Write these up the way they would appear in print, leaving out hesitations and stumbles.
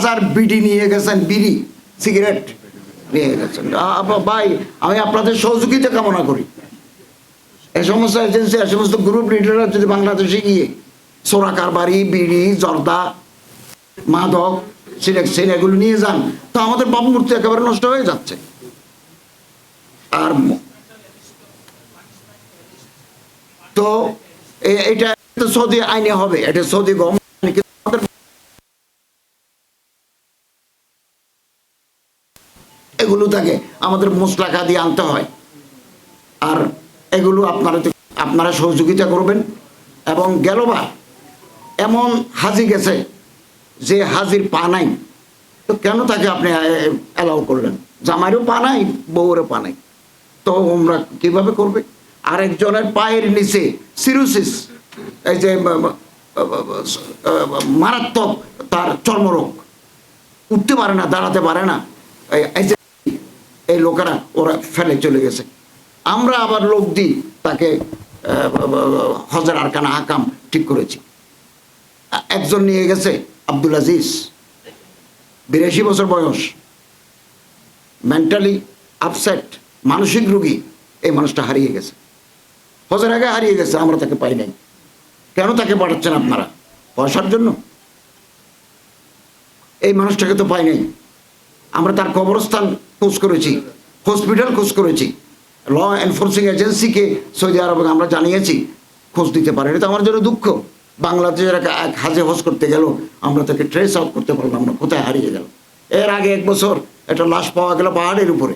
হাজার বিড়ি নিয়ে গেছেন, বিড়ি সিগারেট নিয়ে গেছেন। ভাই, আমি আপনাদের সহযোগিতা কামনা করি। এই সমস্ত এজেন্সি, এই সমস্ত গ্রুপ লিডাররা যদি বাংলাদেশে গিয়ে সোরা কারবারি, বিড়ি, জর্দা, মাদক, সিলেকশন এগুলো নিয়ে যান, তো আমাদের ভাবমূর্তি একেবারে নষ্ট হয়ে যাচ্ছে। আর তো এটা সৌদি আইনে হবে, এটা সৌদি গভর্নমেন্ট এগুলো থাকে আমাদের মশলাকা দিয়ে আনতে হয়। আর এগুলো আপনারা সহযোগিতা করবেন। এবং গেলবার এমন হাজি গেছে যে হাজির পা নাই, তো কেন তাকে আপনি অ্যালাউ করলেন? জামাইরও পা নাই, বউরেও পা নাই, তো ওমরা কিভাবে করবে? আরেকজনের পায়ের নিচে সিরোসিস, এই যে মারাত্মক তার চর্মরোগ, উঠতে পারে না, দাঁড়াতে পারে না, এই লোকেরা ওরা ফেলে চলে গেছে। আমরা আবার লোক দিই তাকে হজের আরকানা হাকাম ঠিক করেছি। একজন নিয়ে গেছে আব্দুল আজিজ, 82 বছর বয়স, মেন্টালি আপসেট, মানসিক রোগী। এই মানুষটা হারিয়ে গেছে, হজের আগে হারিয়ে গেছে, আমরা তাকে পাই নাই। কেন তাকে পাঠাচ্ছেন আপনারা? পয়সার জন্য? এই মানুষটাকে তো পাই নাই। আমরা তার কবরস্থান খোঁজ করেছি, হসপিটাল খোঁজ করেছি, ল এনফোর্সিং এজেন্সিকে সৌদি আরবে আমরা জানিয়েছি, খোঁজ দিতে পারে। এটা আমার জন্য দুঃখ। বাংলাদেশের এক হাজে হজ করতে গেল, আমরা তাকে ট্রেস আউট করতে পারলাম না, কোথায় হারিয়ে গেল। এর আগে 1 বছর একটা লাশ পাওয়া গেল পাহাড়ের উপরে,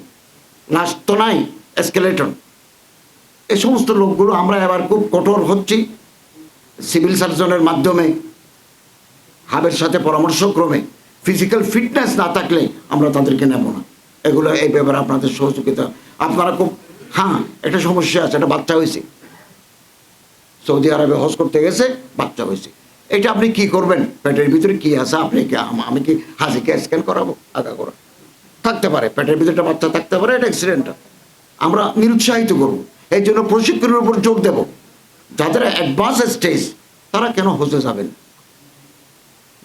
লাশ তো নাই, এসকেলেটন। এই সমস্ত লোকগুলো আমরা এবার খুব কঠোর হচ্ছি। সিভিল সার্জনের মাধ্যমে, হাবের সাথে পরামর্শক্রমে, ফিজিক্যাল ফিটনেস না থাকলে আমরা তাদেরকে নেব না। এগুলো এই ব্যাপারে আপনাদের সহযোগিতা। আপনারা খুব, হ্যাঁ, একটা সমস্যা আছে, একটা বাচ্চা হয়েছে, সৌদি আরবে হজ করতে গেছে, বাচ্চা হয়েছে। এটা আপনি কি করবেন? পেটের ভিতরে কি আছে? আমি কি হাজিকে স্ক্যান করাবো? আগা করা থাকতে পারে, পেটের ভিতরে একটা বাচ্চা থাকতে পারে, এটা অ্যাক্সিডেন্টটা আমরা নিরুৎসাহিত করবো। এই জন্য প্রশিক্ষণের উপর জোর দেব। যাদের অ্যাডভান্স স্টেজ, তারা কেন হজে যাবেন?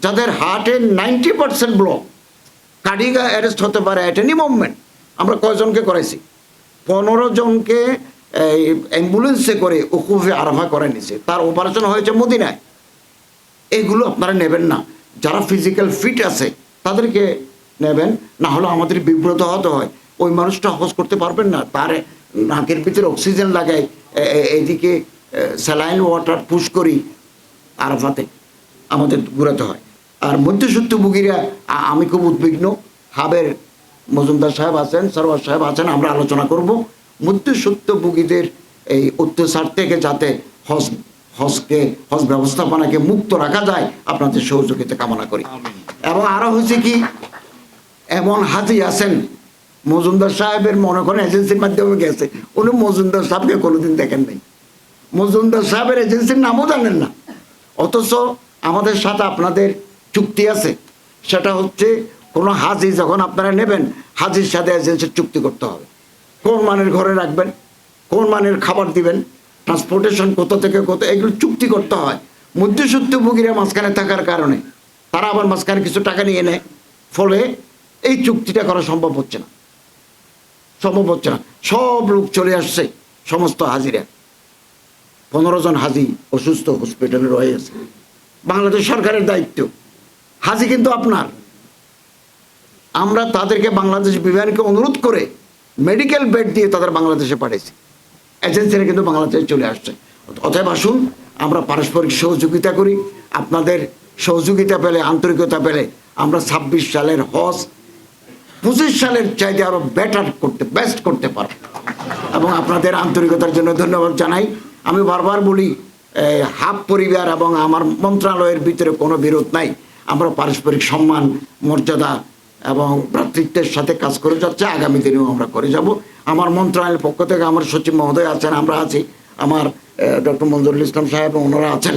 যাদের হার্টের 90% ব্লক, কার্ডিয়াক অ্যারেস্ট হতে পারে এট এনি মুভমেন্ট, আমরা কয়জনকে করাইছি? 15 জনকে অ্যাম্বুলেন্সে করে উকুফে আরাফা করে নিছে, তার অপারেশন হয়েছে মদিনায়। এগুলো আপনারা নেবেন না। যারা ফিজিক্যাল ফিট আছে তাদেরকে নেবেন, না হলে আমাদের বিব্রত হতে হয়। ওই মানুষটা হজ করতে পারবেন না, তার নাকের ভিতরে অক্সিজেন লাগাই, এইদিকে স্যালাইন ওয়াটার পুশ করি, আরাফাতে আমাদের ঘুরাতে হয়। আর মধ্যসূত্রভোগীরা, আমি খুব উদ্বিগ্ন। হাবের মজুমদার সাহেব আছেন, সরওয়ার সাহেব আছেন, আমরা আলোচনা করব মধ্যসূত্রভোগীদের এই অত্যাচার থেকে যাতে হজ ব্যবস্থাপনাকে মুক্ত রাখা যায়, আপনাদের সহযোগিতা কামনা করি। এবং আরো হয়েছে কি, এমন হাজি আছেন, মজুমদার সাহেবের মনে করেন এজেন্সির মাধ্যমে গেছে, উনি মজুমদার সাহেবকে কোনোদিন দেখেন নাই, মজুমদার সাহেবের এজেন্সির নামও জানেন না। অথচ আমাদের সাথে আপনাদের চুক্তি আছে, সেটা হচ্ছে কোনো হাজি যখন আপনারা নেবেন, হাজির সাথে এজেন্সির চুক্তি করতে হবে। কোন মানের ঘরে রাখবেন, কোন মানের খাবার দিবেন, ট্রান্সপোর্টেশন কোথা থেকে কোথা, এগুলো চুক্তি করতে হয়। মধ্যসূত্রভোগীরা মাঝখানে থাকার কারণে তারা আবার মাঝখানে কিছু টাকা নিয়ে নেয়, ফলে এই চুক্তিটা করা সম্ভব হচ্ছে না। সব লোক চলে আসছে, সমস্ত হাজিরা। 15 জন হাজি অসুস্থ, হসপিটালে রয়ে আছে। বাংলাদেশ সরকারের দায়িত্ব, হাজি কিন্তু আপনার। আমরা তাদেরকে বাংলাদেশ বিমানকে অনুরোধ করে মেডিকেল বেড দিয়ে তাদের বাংলাদেশে পাঠিয়েছি। এজেন্সিরা কিন্তু বাংলাদেশে চলে আসছে। অতএব আসুন আমরা পারস্পরিক সহযোগিতা করি। আপনাদের সহযোগিতা পেলে, আন্তরিকতা পেলে আমরা 26 সালের হজ 25 সালের চাইতে আরো বেস্ট করতে পারব। এবং আপনাদের আন্তরিকতার জন্য ধন্যবাদ জানাই। আমি বারবার বলি, হাব পরিবার এবং আমার মন্ত্রণালয়ের ভিতরে কোনো বিরোধ নাই। আমরা পারস্পরিক সম্মান, মর্যাদা এবং ভ্রাতৃত্বের সাথে কাজ করে যাচ্ছে, আগামী দিনেও আমরা করে যাব। আমার মন্ত্রণালয়ের পক্ষ থেকে আমার সচিব মহোদয় আছেন, আমরা আছি, আমার ডক্টর মঞ্জুরুল ইসলাম সাহেব ওনারা আছেন,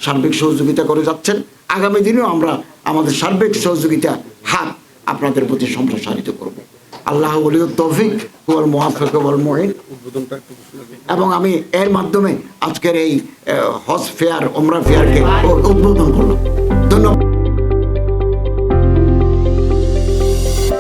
সার্বিক সহযোগিতা করে যাচ্ছেন। আগামী দিনেও আমরা আমাদের সার্বিক সহযোগিতা হাত আপনাদের প্রতি সম্প্রসারিত করব। আল্লাহ ওয়ালিউত তৌফিক ওয়াল মুওয়াফিক ওয়াল মুঈন। এবং আমি এর মাধ্যমে আজকের এই হজ ফেয়ার, ওমরা ফেয়ারকে উদ্বোধন করলাম। ধন্যবাদ।